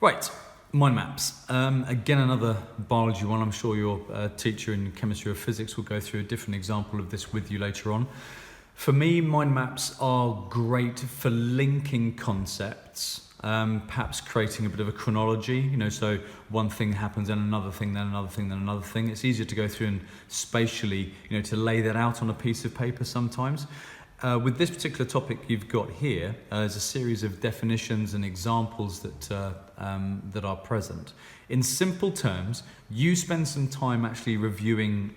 Right, mind maps. Again, another biology one. I'm sure your teacher in chemistry or physics will go through a different example of this with you later on. For me, mind maps are great for linking concepts, perhaps creating a bit of a chronology, so one thing happens, then another thing, then another thing, then another thing. It's easier to go through and spatially, to lay that out on a piece of paper sometimes. With this particular topic you've got here, there's a series of definitions and examples that are present. In simple terms, you spend some time actually reviewing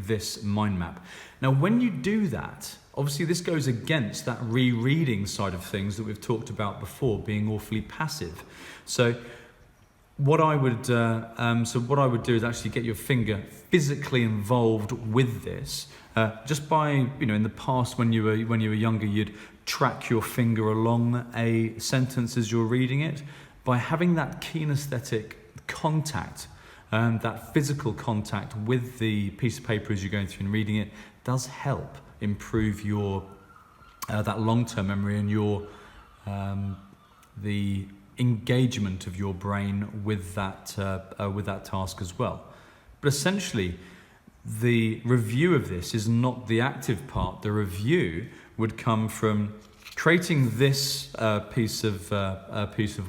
this mind map. Now, when you do that, obviously this goes against that rereading side of things that we've talked about before, being awfully passive. So what I would do is actually get your finger physically involved with this. Just by, in the past when you were younger, you'd track your finger along a sentence as you're reading it. By having that kinesthetic contact, that physical contact with the piece of paper as you're going through and reading it, does help improve your that long-term memory and your the engagement of your brain with that task as well. But essentially, the review of this is not the active part. The review would come from creating this piece of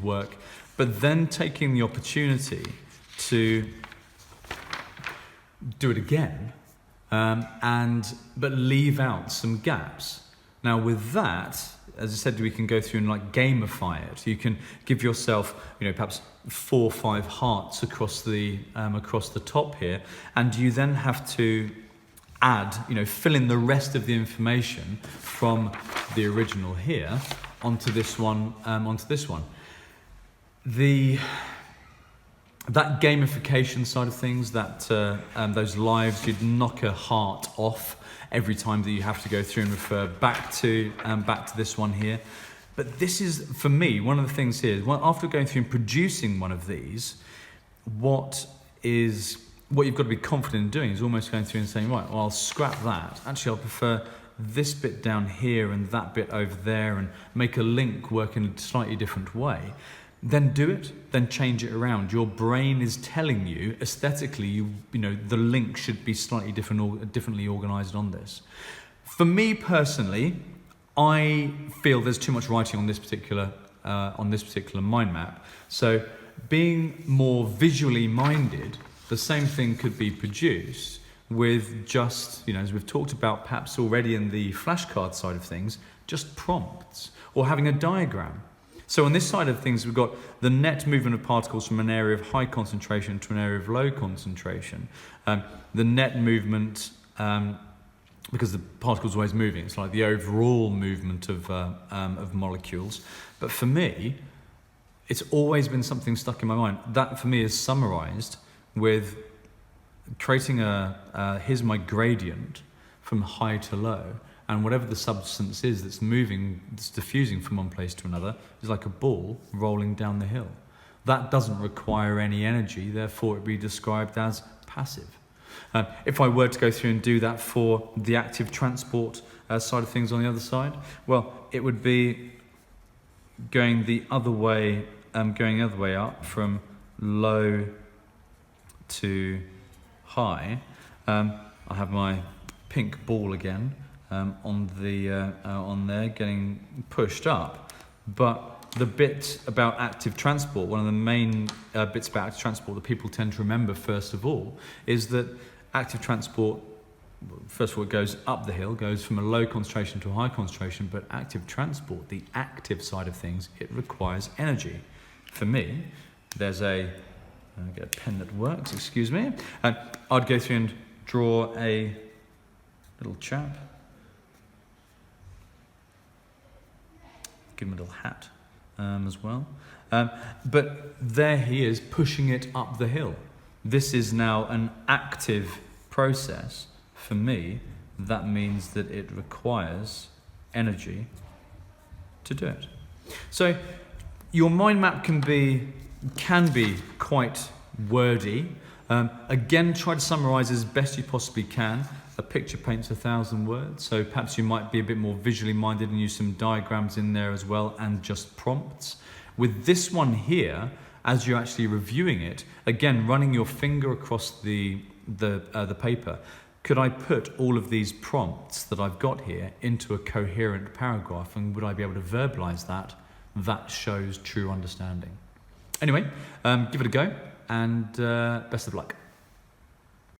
work, but then taking the opportunity to do it again, but leave out some gaps. Now, with that, as I said, we can go through and gamify it. You can give yourself, perhaps 4 or 5 hearts across the top here, and you then have to add, fill in the rest of the information from the original here onto this one. That gamification side of things, those lives, you'd knock a heart off every time that you have to go through and refer back to this one here. But this is, for me, one of the things here, after going through and producing one of these, what you've got to be confident in doing is almost going through and saying, right, well, I'll scrap that. Actually, I'll prefer this bit down here and that bit over there, and make a link work in a slightly different way. Then do it, then change it around. Your brain is telling you, aesthetically, the link should be slightly differently organised on this. For me personally, I feel there's too much writing on this particular mind map. So being more visually minded, the same thing could be produced with just, as we've talked about perhaps already in the flashcard side of things, just prompts or having a diagram. So on this side of things, we've got the net movement of particles from an area of high concentration to an area of low concentration. The net movement, because the particle's always moving, it's like the overall movement of molecules. But for me, it's always been something stuck in my mind. That for me is summarized with creating here's my gradient from high to low. And whatever the substance is that's moving, that's diffusing from one place to another, is like a ball rolling down the hill. That doesn't require any energy, therefore it would be described as passive. If I were to go through and do that for the active transport side of things on the other side, well, it would be going the other way up from low to high. I have my pink ball again. On there, getting pushed up. But the bit about active transport, one of the main bits about active transport that people tend to remember first of all, is that active transport, first of all, it goes up the hill, goes from a low concentration to a high concentration, but active transport, the active side of things, it requires energy. For me, there's I'll get a pen that works, excuse me, and I'd go through and draw a little chap. Give him a little hat as well. But there he is pushing it up the hill. This is now an active process. For me, that means that it requires energy to do it. So your mind map can be quite wordy. Again, try to summarize as best you possibly can. A picture paints 1,000 words, so perhaps you might be a bit more visually minded and use some diagrams in there as well and just prompts. With this one here, as you're actually reviewing it, again, running your finger across the paper, could I put all of these prompts that I've got here into a coherent paragraph, and would I be able to verbalize that? That shows true understanding. Anyway, give it a go, and best of luck.